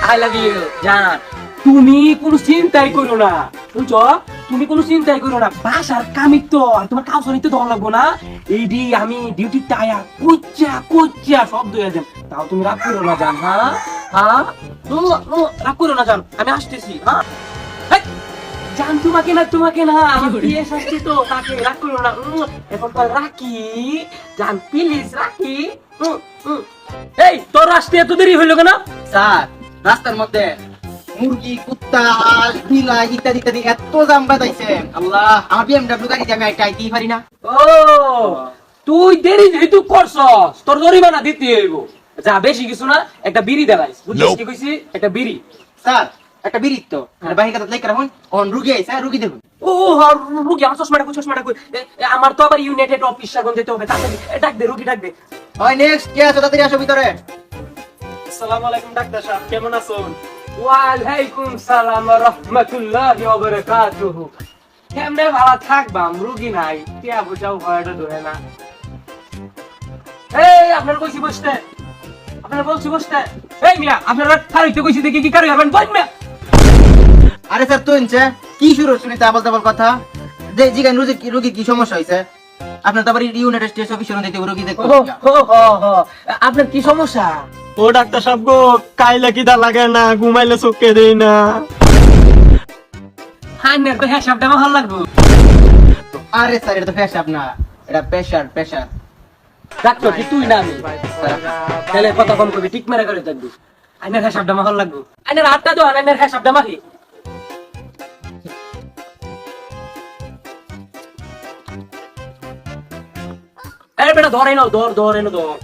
I love you জান। তুমি কোনো চিন্তাই করো না, বুঝছো? তুমি কোনো চিন্তাই করো না, বাসার কামিত তো আর তোমার কাউসারিত তো লাগবো না। এইডি আমি ডিউটি টায়া কুচ্চা কুচ্চা শব্দ হয়ে যাম, তাও তুমি রাগ করো না জান। হ্যাঁ হ্যাঁ, রাগ করো না জান, আমি আসতেছি। হ্যাঁ জান, তোমাকে না আমার বিয়ে আসছে তো, তাকে রাগ করো না। এখন তো রাখি জান, প্লিজ রাখি। এই তোর আসতে এত দেরি হইলো কেন? স্যার রাস্তার মধ্যে মুরগি, কুত্তা, বিলাই ইত্যাদি ইত্যাদি এত জাম বাঁধাইছে, আল্লাহ আমার বিএমডব্লিউ গাড়িতে আমি আইতেই পারি না। ও তুই দেরি যেহেতু করছস, তোর জরিমানা দিতে হইব। যা, বেশি কিছু না, একটা বিড়ি দেলাইস, বুঝছিস কি কইছি? একটা বিড়ি। স্যার একটা বিরিত তো বাহির কাছে লেখা রাখুন, অন রুগী আইছে, রুগী দেখুন। ও রুগী, আমার চশমাটা কই? আমার তো আবার ইউনাইটেড অফিস সাগন যেতে হবে, তাড়াতাড়ি ডাক দে, রুগী ডাক দে। হয় নেক্সট কে আছে, তাড়াতাড়ি আসো ভিতরে। আসসালামু আলাইকুম ডাক্তার সাহেব, কেমন আছেন? ওয়ালাইকুম সালাম ওয়া রাহমাতুল্লাহি ওয়া বারাকাতুহু। কেমনে ভালো থাকবাম, রুগী নাই, টিয়া বুঝাও ভয়টা ধরে না। এই আপনার কইছি বসতে, আপনার বলছি বসতে। এই মিয়া, আপনারা খাইতে কইছি দেখি কি কারে হবেন, বল মিয়া। আরে স্যার তো ইনছে কি শুরু শুনিতে আবল তাবল কথা, যে জিগান রুগী কি সমস্যা হইছে? আপনার তো আবার ইউনাইটেড স্টেটস অফিসে দিতে রুগী দেখতে। আপনার কি সমস্যা? ও ডাক্তার সাহেব গো, কাইলে কিদা লাগে না, ঘুমাইলে চোখে দেই না। হান্নার তো হিসাবটা ভালো লাগবো। আরে স্যার এটা তো পেশাব না, এটা প্রেসার। ডাক্তার কি তুই না আমি? তাহলে কথা কম করবি, ঠিক মেরে করে থাকবি। আইনার হিসাবটা ভালো লাগবো। আইনার হাতটা দাও, আইনার হিসাবটা মারি। আরে বেটা ধরে নাও, ধরে নাও, ধর।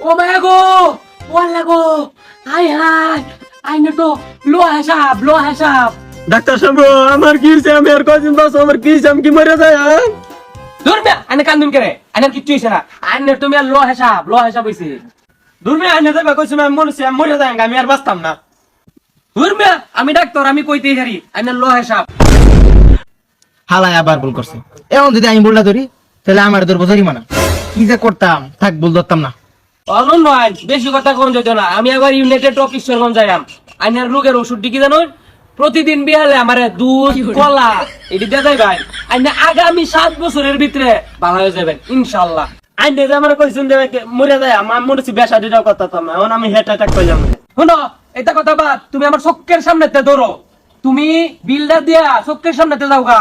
ও মায়া গো, ওয়াল্লা গো, হাই হাই, আইনে তো লো হিসাব। ডাক্তার সাহেব গো, আমার কি হইছে? আমি আর কয়দিন বাঁচবো, আমার কি হইছে? আমি কি মরে যাই? ধরবে আইনে কান্দুন করে, আইনের কিচ্ছু হইছে না। আইনের তুমি আর লো হিসাব হইছে। দূরমে আইনে যাবে কইছি, আমি মরেছি, আমি মরে যাই, আমি আর বাঁচতাম না। ধরবে আমি ডাক্তার, আমি কইতেই হারি, আইনের লো হিসাব। হালাই আবার ভুল করছে। এখন যদি আমি ভুলটা ধরি তাহলে আমার ধরবো জরিমানা। কি যে করতাম, থাক ভুল ধরতাম না। অনন নয়, বেশি কথা কম যেত না। আমি আবার ইউনাইটেড অফিস সরগম যাইলাম। আইনের রোগের ওষুধ কি জানো? প্রতিদিন বিয়ালে আমারে দুধ, কলা এটি দিয়ে যাই ভাই। আইনে আগামী 7 বছরের ভিতরে ভালো হয়ে যাবেন ইনশাআল্লাহ। আইনে যে আমার কইছেন যে মরে যাই, আমার মরেছি বেশা দিটাও কথা তো না, এখন আমি হেট অ্যাটাক কইলাম। শোনো, এটা কথা বাদ, তুমি আমার চোখের সামনেতে ধরো। তুমি বিলটা দিয়া চোখের সামনেতে যাও গা।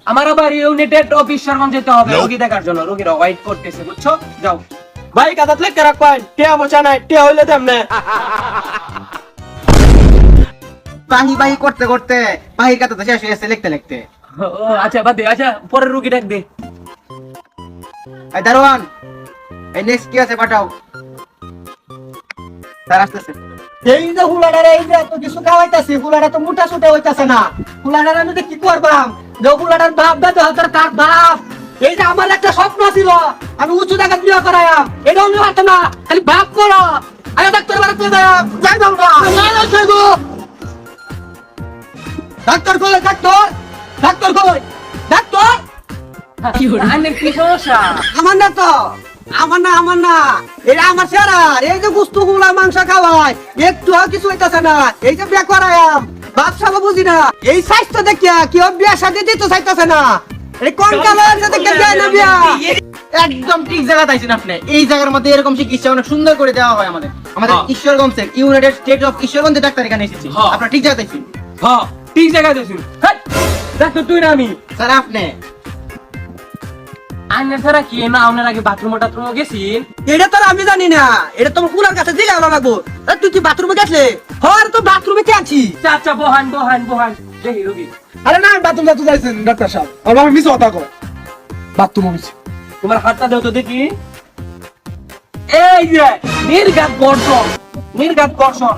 আমার আবার ইউনাইটেড অফিস সরগম যেতে হবে রোগী দেখার জন্য। রোগীরা ওয়াইট করতেছে, বুঝছো? যাও। ভাই কাদাত লেখা রাখবেন, টিয়া বসা নাই, টিয়া হইলে তেমনে। বাহি করতে করতে বাহির কাছে তো শেষ হয়েছে লিখতে। ও আচ্ছা, বাদ দে। আচ্ছা, পরের রোগী ডাক দে। এই দারোয়ান, এই নেক্সট কি আছে পাঠাও। স্যার আসতেছে। এই যে হুলাডারে এই যে এত কিছু খাওয়াইতাছি, হুলাডা তো মোটা সুটা হইতাছে না। হুলাডার আমি যে কি করবাম, যে হুলাডার বাপ দাদা হাজার কাক বাপ। এই যে আমার একটা স্বপ্ন ছিল, আমি উঁচু জায়গা বিয়ে করাইয়াম, এটা আমি পারতাম না, খালি বাপ করো। আরে ডাক্তার বাড়িতে যাই দাও না। ডাক্তার কই, ডাক্তার কই, ডাক্তার। আইনের কি সমস্যা? আমার না তো, আমার না এটা আমার চেহারার। এই যে গুস্তু গুলা মাংস খাওয়াই, একটু কিছু হইতাছে না। এই যে বিয়ে করাইয়াম, বাপ সাবা বুঝি না। এই স্বাস্থ্য দেখিয়া কেউ বিয়া শাদি দিতে চাইতেছে না। এই কোন কালার সাথে কে দেয় না বিয়া? একদম ঠিক জায়গাতে আইছেন আপনি। এই জায়গার মধ্যে এরকম চিকিৎসা অনেক সুন্দর করে দেওয়া হয় আমাদের ঈশ্বরগঞ্জে, ইউনাইটেড স্টেট অফ ঈশ্বরগঞ্জে ডাক্তার এখানে এসেছি। হ্যাঁ। আপনার ঠিক জায়গাতে আইছেন। হ্যাঁ, ঠিক জায়গায় দিয়েছিস। ডাক্তার তুই না আমি? স্যার আপনি আইনের ছাড়া কি না আপনার আগে বাথরুম টাথরুমও গেছিন? এটা তো আর আমি জানি না, এটা তোমার কুলার কাছে দিলে আলো লাগবো। তুই কি বাথরুমে গেছলে? হ্যাঁ তো বাথরুমে কে আছি? আচ্ছা, বহান দেখি রোগী। আরে না, বাথরুম যাইছেন ডাক্তার সাহেব, আমার মিস কথা কয় বাথরুম হইছে। তোমার হাতটা দাও তো দেখি। এই যে নির্ঘাত বর্ষণ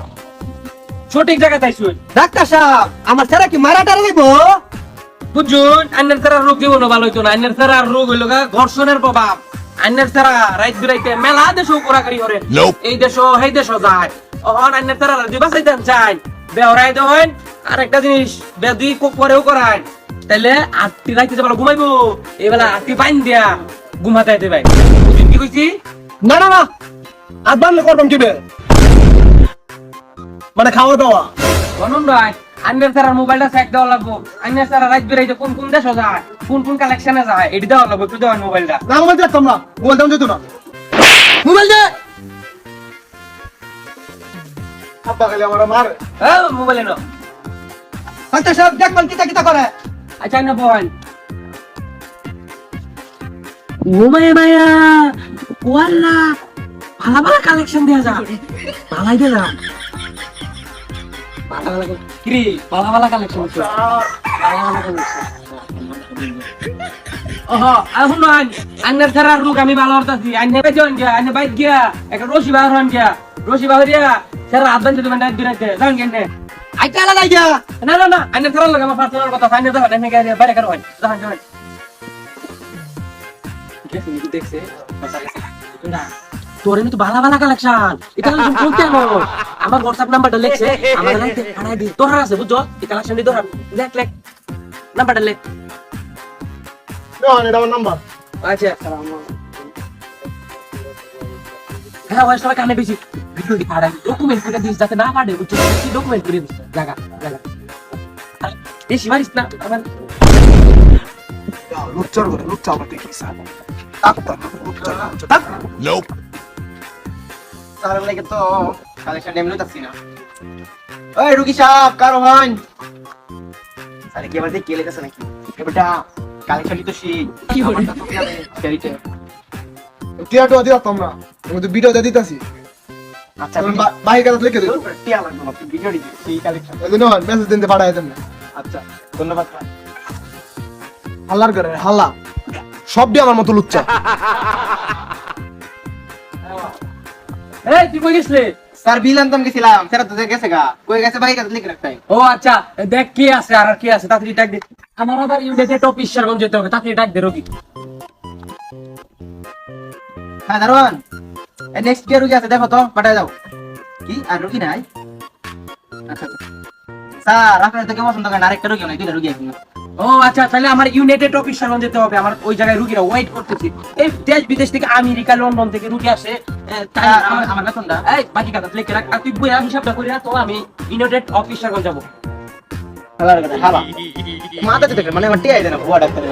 সঠিক জায়গায় তাইছুন। ডাক্তার সাহেব, আমার ছেলে কি মারা টারা দেবো? বুঝুন, আইনের ছাড়া রোগ জীবনও ভালো হইতো না। আইনের ছাড়া রোগ হইল ঘর্ষণের প্রভাব। আইনের ছাড়া রাইত বিরাইতে মেলা দেশ ঘোরাঘুরি করে, এই দেশ সেই দেশ যায়। অহন আইনের ছাড়া যদি বাঁচাইতেন চাই, বেহরাই দেন আর একটা জিনিস বে দুই পরেও করায় তাইলে আটটি রাইতে যাবার ঘুমাইবো এবেলা আটটি বাইন দিয়া ঘুমাতে আইতে ভাই বুঝিন কি কইছি না না না আর বানলে করবাম কি বে মানে খাওয়া দাওয়া বনুন ভাই আন্ডার স্যার মোবাইলটা চেক দেওয়া লাগবো আন্ডার স্যার রাত বেরাইতে কোন কোন দেশ যায় কোন কোন কালেকশনে যায় এটি দেওয়া লাগবো একটু দেওয়ার মোবাইলটা না মোবাইল দেখতাম না মোবাইল দাম যেত না মোবাইল দে আব্বা খালি আমার মার হ্যাঁ মোবাইলে নাও ডাক্তার সাহেব দেখবেন কিতা কিতা করে আচ্ছা না বল ও মায়া ওয়াল্লা ভালো ভালো কালেকশন দেয়া যা ভালাই দে না ভালো ভালো কি ভালো ভালো কালেকশন ওহো এখন মান আন্নার ছাড়া রুক আমি ভালো হতাছি আন্নে বেজন গিয়া আন্নে বাইক গিয়া একটা রশি বাহর হন গিয়া রশি বাহরিয়া ছাড়া আদবান যদি মানে দিনাতে জান কেনে আইতা লাগাই গিয়া না না না আন্নে ছাড়া লাগে আমার পার্সোনাল কথা আন্নে দাও আন্নে গিয়া বাইরে কার হয় জান জান দেখছে না তোর এমনি তো ভালো ভালো কালেকশন এটা কালেকশন কোন কেন আমার হোয়াটসঅ্যাপ নাম্বারটা লেখছে আমার লাইতে আনাই দি তোর আছে বুঝছো এই কালেকশন দি তোর লেখ লেখ নাম্বারটা লেখ না এটা আমার নাম্বার আচ্ছা হ্যাঁ ওই সবাই কানে বেশি ভিডিও দি পাড়াই ডকুমেন্ট করে দিস যাতে না পাড়ে বুঝছো কি ডকুমেন্ট করে দিস জায়গা জায়গা এই শিবারিস না আমার লুচ্চার করে লুচ্চা আমার দেখিস ডাক্তার লুচ্চার ডাক তার লাগে তো কালেকশন এমনি তাছি না ওই রুগী সাহেব কারো হন আরে কি আবার দেখি কে লেখাছে নাকি এবারটা কালেকশন তো সেই কি হলো সেইটা টিয়াটো দিতাম না আমি তো ভিডিও দিয়ে দিতাছি আচ্ছা বাহির কাছে লিখে দিই টিয়া লাগবে না ভিডিও দিছি সেই কালেকশন এই জন্য মেসেজ দিতে পাঠাই দেন না আচ্ছা ধন্যবাদ হাল্লার করে হাল্লা সবই আমার মতো লুচ্চা এই তুই কই গেছলি স্যার বিল আনতাম গেছিলাম স্যার তো গেছে গা কই গেছে বাড়ি কাছে লিখে রাখতাই ও আচ্ছা দেখ কি আছে আর কি আছে তাড়াতাড়ি ডাক দে আমার আবার ইউনাইটেড অফ ঈশ্বরগঞ্জ যেতে হবে তাড়াতাড়ি ডাক দে রোগী হ্যাঁ দারোয়ান এই নেক্সট ইয়ার রুগী আছে দেখো তো পাঠায় দাও কি আর রুগী নাই আচ্ছা আচ্ছা স্যার আপনার থেকে পছন্দ করেন আরেকটা রুগী নাই দুইটা রুগী আছে ও আচ্ছা তাহলে আমার ইউনাইটেড অফ ঈশ্বরগঞ্জ যেতে হবে আমার ওই জায়গায় রুগীরা ওয়েট করতেছি এই দেশ বিদেশ থেকে আমেরিকা লন্ডন থেকে রুগী আসে তাই স্যার আমার বেতনটা এই বাকি কথা লিখে রাখ আর তুই বইয়া হিসাবটা করে তো আমি ইউনাইটেড অফ ঈশ্বরগঞ্জ যাবো হালার কথা হালা মাথা যেতে মানে আমার টিয়াই দেনা বুয়া ডাক্তার